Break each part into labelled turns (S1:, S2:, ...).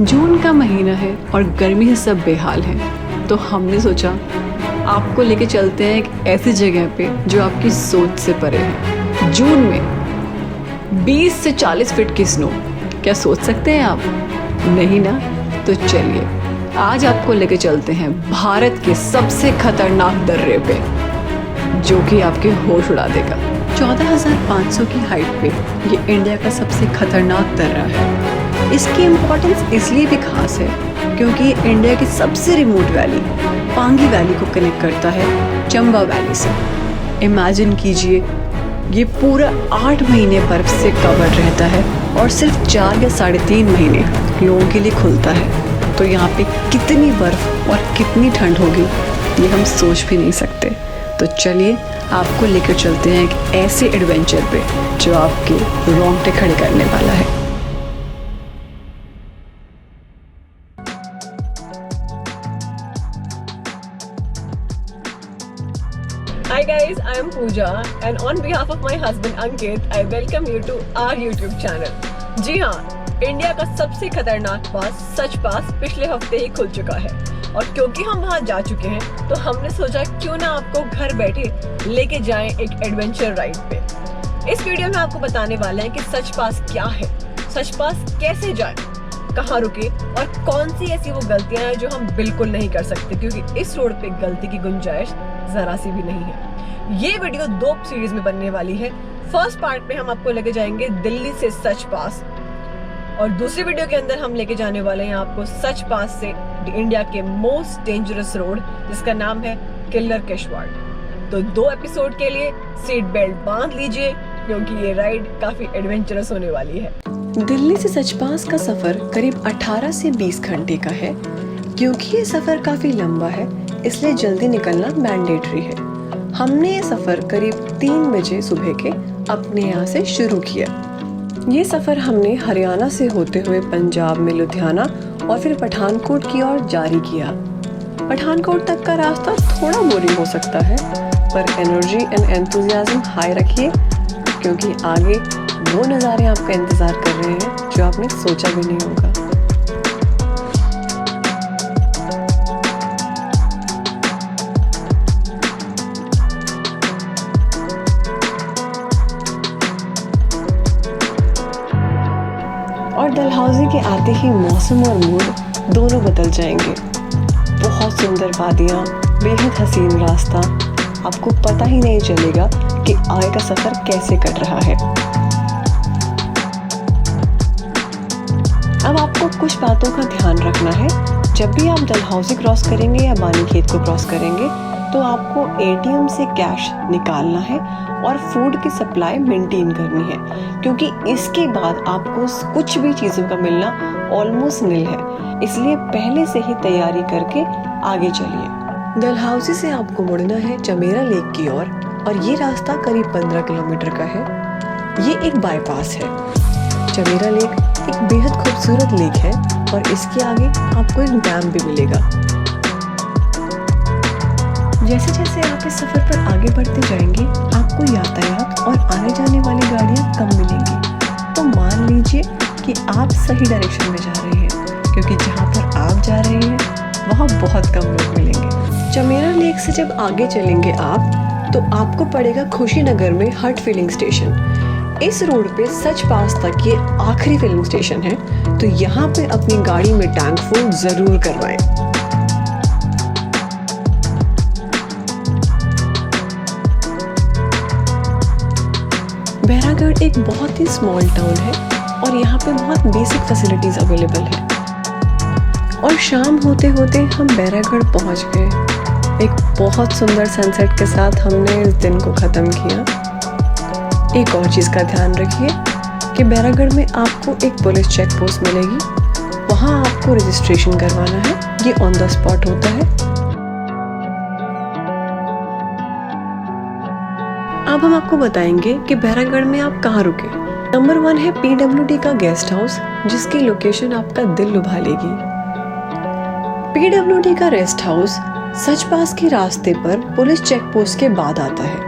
S1: जून का महीना है और गर्मी से सब बेहाल हैं, तो हमने सोचा आपको लेके चलते हैं एक ऐसी जगह पे जो आपकी सोच से परे है। जून में 20 से 40 फीट की स्नो, क्या सोच सकते हैं आप? नहीं ना? तो चलिए आज आपको लेके चलते हैं भारत के सबसे खतरनाक दर्रे पे, जो कि आपके होश उड़ा देगा। 14,500 की हाइट पे ये इंडिया का सबसे खतरनाक दर्रा है। इसकी इम्पोर्टेंस इसलिए भी खास है क्योंकि ये इंडिया की सबसे रिमोट वैली पांगी वैली को कनेक्ट करता है चंबा वैली से। इमेजिन कीजिए ये पूरा 8 महीने बर्फ से कवर रहता है और सिर्फ 4 या 3.5 महीने लोगों के लिए खुलता है। तो यहाँ पे कितनी बर्फ और कितनी ठंड होगी ये हम सोच भी नहीं सकते। तो चलिए आपको लेकर चलते हैं एक ऐसे एडवेंचर पे जो आपके रोंगटे खड़े करने वाला है।
S2: Hi guys, I am Pooja and on behalf of my husband Ankit, I welcome you to our YouTube channel. जी हाँ, इंडिया का सबसे खतरनाक पास सच पास पिछले हफ्ते ही खुल चुका है और क्योंकि हम वहाँ जा चुके हैं तो हमने सोचा क्यों ना आपको घर बैठे लेके जाएं एक एडवेंचर राइड पे। इस वीडियो में आपको बताने वाले हैं कि सच पास क्या है, सच पास कैसे जाएं, कहाँ रुके और कौन सी ऐसी वो गलतियां हैं जो हम बिल्कुल नहीं कर सकते, क्योंकि इस रोड पे गलती की गुंजाइश जरा सी भी नहीं है। ये वीडियो 2 सीरीज में बनने वाली है। फर्स्ट पार्ट में हम आपको लेके जाएंगे दिल्ली से सच पास और दूसरी वीडियो के अंदर हम लेके जाने वाले हैं आपको सच पास से इंडिया के मोस्ट डेंजरस रोड जिसका नाम है किल्लर केशवाड़। तो 2 एपिसोड के लिए सीट बेल्ट बांध लीजिए क्योंकि ये राइड काफी एडवेंचरस होने वाली है।
S1: दिल्ली से सच पास का सफर करीब 18 से 20 घंटे का है। क्योंकि ये सफर काफी लंबा है इसलिए जल्दी निकलना मैंडेटरी है। हमने ये सफर करीब 3 बजे सुबह के अपने यहाँ से शुरू किया। ये सफर हमने हरियाणा से होते हुए पंजाब में लुधियाना और फिर पठानकोट की ओर जारी किया। पठानकोट तक का रास्ता थोड़ा बोरिंग हो सकता है पर एनर्जी एंड एंथुसियाज्म हाई रखिए क्योंकि आगे वो नज़ारे आपका इंतजार कर रहे हैं जो आपने सोचा भी नहीं होगा। और डलहौजी के आते ही मौसम और मूड दोनों बदल जाएंगे। बहुत सुंदर वादियाँ, बेहद हसीन रास्ता, आपको पता ही नहीं चलेगा कि आगे का सफर कैसे कट रहा है। अब आपको कुछ बातों का ध्यान रखना है। जब भी आप डलहौजी क्रॉस करेंगे या बानीखेत को क्रॉस करेंगे तो आपको एटीएम से कैश निकालना है और फूड की सप्लाई मेंटेन करनी है क्योंकि इसके बाद आपको कुछ भी चीज़ों का मिलना ऑलमोस्ट नील है। इसलिए पहले से ही तैयारी करके आगे चलिए। डलहौजी से आपको मुड़ना है चमेरा लेक की ओर और ये रास्ता करीब 15 किलोमीटर का है। ये एक बाईपास है। चमेरा लेक एक बेहद खूबसूरत लेक है और इसके आगे आपको एक डैम भी मिलेगा। जैसे जैसे आप इस सफर पर आगे बढ़ते जाएंगे आपको यातायात और आने जाने वाली गाड़ियाँ कम मिलेंगी। तो मान लीजिए कि आप सही डायरेक्शन में जा रहे हैं क्योंकि जहाँ पर आप जा रहे हैं वहाँ बहुत कम लोग मिलेंगे। चमेरा लेक से जब आगे चलेंगे आप तो आपको पड़ेगा खुशीनगर में हट फिलिंग स्टेशन। इस रोड पे सच पास तक ये आखिरी फिलिंग स्टेशन है तो यहाँ पे अपनी गाड़ी में टैंक फुल जरूर करवाएं। बैरागढ़ एक बहुत ही स्मॉल टाउन है और यहाँ पे बहुत बेसिक फैसिलिटीज अवेलेबल है। और शाम होते होते हम बैरागढ़ पहुँच गए। एक बहुत सुंदर सनसेट के साथ हमने इस दिन को ख़त्म किया। एक और चीज़ का ध्यान रखिए कि बैरागढ़ में आपको एक पुलिस चेक पोस्ट मिलेगी, वहाँ आपको रजिस्ट्रेशन करवाना है। ये ऑन द स्पॉट होता है। अब हम आपको बताएंगे कि बैरागढ़ में आप कहाँ रुके। नंबर 1 है PWD का गेस्ट हाउस जिसकी लोकेशन आपका दिल लुभा लेगी। PWD का रेस्ट हाउस सच पास के रास्ते पर पुलिस चेक पोस्ट के बाद आता है।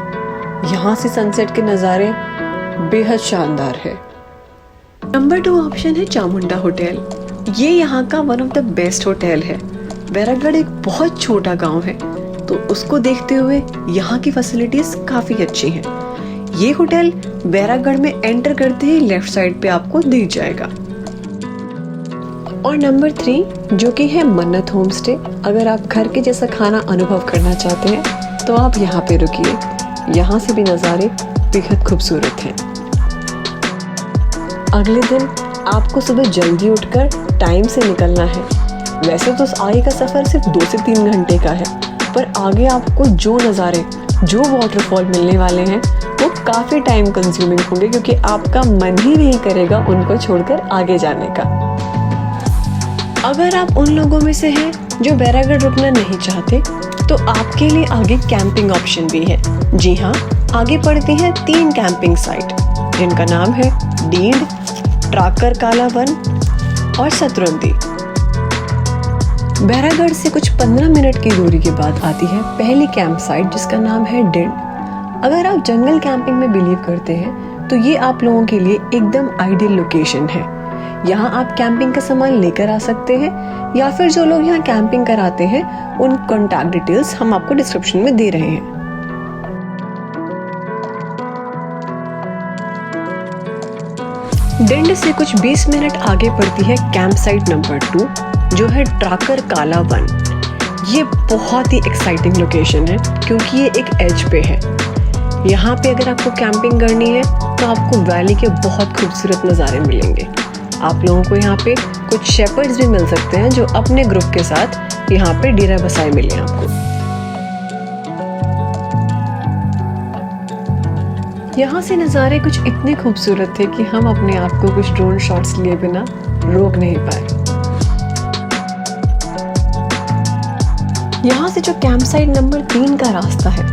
S1: यहाँ से सनसेट के नज़ारे बेहद शानदार है। नंबर 2 ऑप्शन है चामुंडा होटल। ये यहाँ का one of the best hotel है। बैरागढ़ एक बहुत छोटा गांव है, तो उसको देखते हुए यहाँ की फैसिलिटीज काफी अच्छी हैं। ये होटल बैरागढ़ में एंटर करते ही लेफ्ट साइड पे आपको दिख जाएगा। और नंबर 3 जो कि है मन्नत होम स्टे। अगर आप घर के जैसा खाना अनुभव करना चाहते हैं तो आप यहाँ पे रुकिए। यहाँ से भी नज़ारे बेहद खूबसूरत हैं। अगले दिन आपको सुबह जल्दी उठकर टाइम से निकलना है। वैसे तो आगे का सफ़र सिर्फ 2 से 3 घंटे का है, पर आगे आपको जो नज़ारे, जो वाटरफॉल मिलने वाले हैं वो काफ़ी टाइम कंज्यूमिंग होंगे, क्योंकि आपका मन ही नहीं करेगा उनको छोड़कर आगे जाने का। अगर आप उन लोगों में से हैं जो बैरागढ़ रुकना नहीं चाहते, तो आपके लिए आगे कैंपिंग ऑप्शन भी है। जी हाँ, आगे पड़ती हैं 3 कैंपिंग साइट, जिनका नाम है डींड, ट्राकर काला वन और सतरुंदी। बैरागढ़ से कुछ 15 मिनट की दूरी के बाद आती है पहली कैंप साइट, जिसका नाम है डिंड। अगर आप जंगल कैंपिंग में बिलीव करते हैं तो ये आप लोगों के लिए एकदम आइडियल लोकेशन है। यहाँ आप कैंपिंग का सामान लेकर आ सकते हैं, या फिर जो लोग यहाँ कैंपिंग कराते हैं उन कॉन्टैक्ट डिटेल्स हम आपको डिस्क्रिप्शन में दे रहे हैं। डिंड से कुछ 20 मिनट आगे पड़ती है कैंप साइट नंबर 2, जो है ट्राकर काला वन। ये बहुत ही एक्साइटिंग लोकेशन है, क्योंकि ये एक एज पे है। यहाँ पे अगर आपको कैंपिंग करनी है तो आपको वैली के बहुत खूबसूरत नज़ारे मिलेंगे। आप लोगों को यहाँ पे कुछ शेपर्ड्स भी मिल सकते हैं, जो अपने ग्रुप के साथ यहाँ पे डेरा बसाए मिले आपको। यहाँ से नज़ारे कुछ इतने खूबसूरत थे कि हम अपने आप को कुछ ड्रोन शॉट्स लिए बिना रोक नहीं पाए। यहाँ से जो कैंप साइट नंबर 3 का रास्ता है,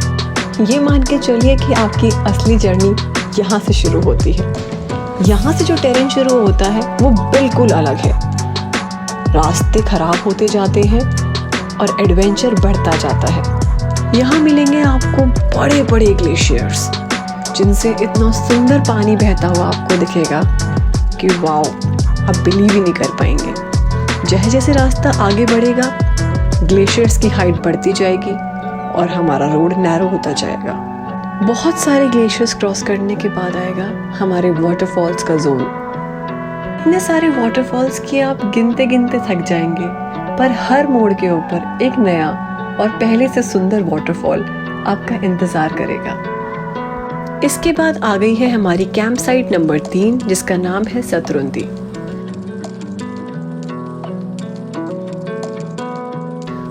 S1: ये मान के चलिए कि आपकी असली जर्नी यहाँ से शुरू होती है। यहाँ से जो टेरेन शुरू होता है वो बिल्कुल अलग है। रास्ते खराब होते जाते हैं और एडवेंचर बढ़ता जाता है। यहाँ मिलेंगे आपको बड़े बड़े ग्लेशियर्स, जिनसे इतना सुंदर पानी बहता हुआ आपको दिखेगा कि वाओ, आप बिलीव ही नहीं कर पाएंगे। जैसे जैसे रास्ता आगे बढ़ेगा, ग्लेशियर्स की हाइट बढ़ती जाएगी और हमारा रोड नैरो होता जाएगा। बहुत सारे ग्लेशियर्स क्रॉस करने के बाद आएगा हमारे वाटरफॉल्स का जोन। इतने सारे वाटरफॉल्स कि आप गिनते गिनते थक जाएंगे, पर हर मोड़ के ऊपर एक नया और पहले से सुंदर वाटरफॉल आपका इंतजार करेगा। इसके बाद आ गई है हमारी कैंप साइट नंबर 3, जिसका नाम है सतरुंदी।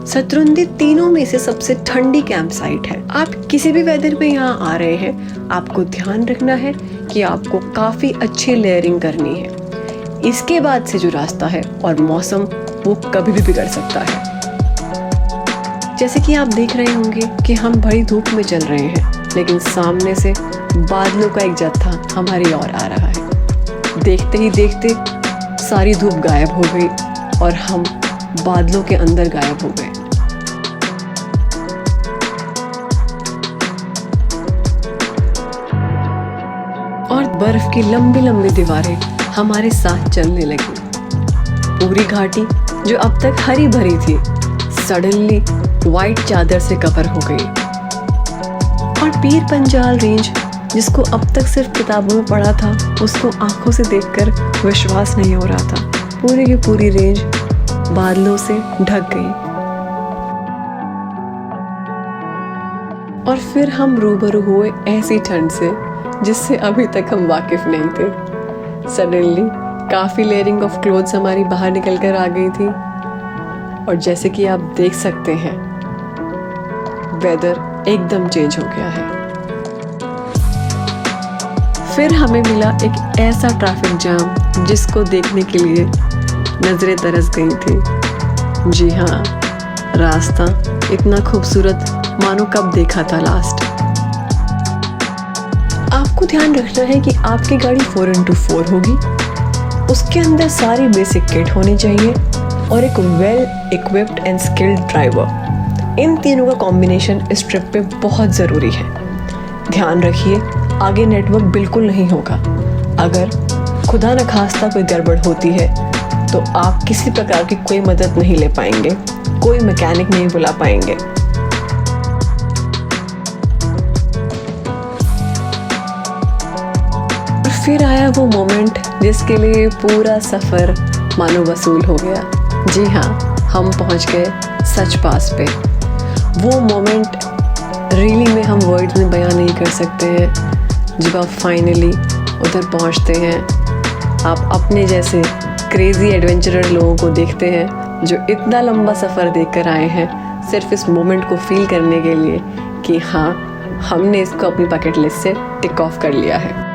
S1: सतरुंदी तीनों में से सबसे ठंडी कैंप साइट है। आप किसी भी वेदर में यहाँ आ रहे हैं, आपको ध्यान रखना है कि आपको काफी अच्छी लेयरिंग करनी है। इसके बाद से जो रास्ता है और मौसम, वो कभी भी बिगड़ सकता है। जैसे कि आप देख रहे होंगे कि हम बड़ी धूप में चल रहे हैं, लेकिन सामने से बादलों का एक जत्था हमारी ओर आ रहा है। देखते ही देखते सारी धूप गायब हो गई और हम बादलों के अंदर गायब हो गए। और बर्फ की लंबी लंबी दीवारें हमारे साथ चलने लगी। पूरी घाटी जो अब तक हरी भरी थी, सडनली वाइट चादर से कवर हो गई। और पीर पंजाल रेंज, जिसको अब तक सिर्फ किताबों में पढ़ा था, उसको आंखों से देखकर विश्वास नहीं हो रहा था। पूरी की पूरी रेंज बादलों से ढक गई। और फिर हम रूबरू हुए ऐसी ठंड से जिससे अभी तक हम वाकिफ नहीं थे। सडनली काफी लेयरिंग ऑफ क्लोथ्स हमारी बाहर निकल कर आ गई थी। और जैसे कि आप देख सकते हैं, वेदर एकदम चेंज हो गया है। फिर हमें मिला एक ऐसा ट्रैफिक जाम जिसको देखने के लिए नजरें तरस गई थी। जी हाँ, रास्ता इतना खूबसूरत मानो कब देखा था लास्ट। आपको ध्यान रखना है कि आपकी गाड़ी 4x4 होगी, उसके अंदर सारी बेसिक किट होनी चाहिए और एक well equipped and skilled driver. इन तीनों का कॉम्बिनेशन इस ट्रिप पे बहुत ज़रूरी है। ध्यान रखिए, आगे नेटवर्क बिल्कुल नहीं होगा। अगर खुदा न खास्ता कोई गड़बड़ होती है
S2: तो आप किसी प्रकार की कोई मदद नहीं ले पाएंगे, कोई मैकेनिक नहीं बुला पाएंगे। फिर आया वो मोमेंट जिसके लिए पूरा सफ़र मानो वसूल हो गया। जी हाँ, हम पहुँच गए सच पास पे। वो मोमेंट रियली में हम वर्ड्स में बयान नहीं कर सकते हैं। जब आप फाइनली उधर पहुँचते हैं, आप अपने जैसे क्रेज़ी एडवेंचरर लोगों को देखते हैं जो इतना लंबा सफ़र देख कर आए हैं सिर्फ इस मोमेंट को फील करने के लिए कि हाँ, हमने इसको अपनी बकेट लिस्ट से टिक ऑफ कर लिया है।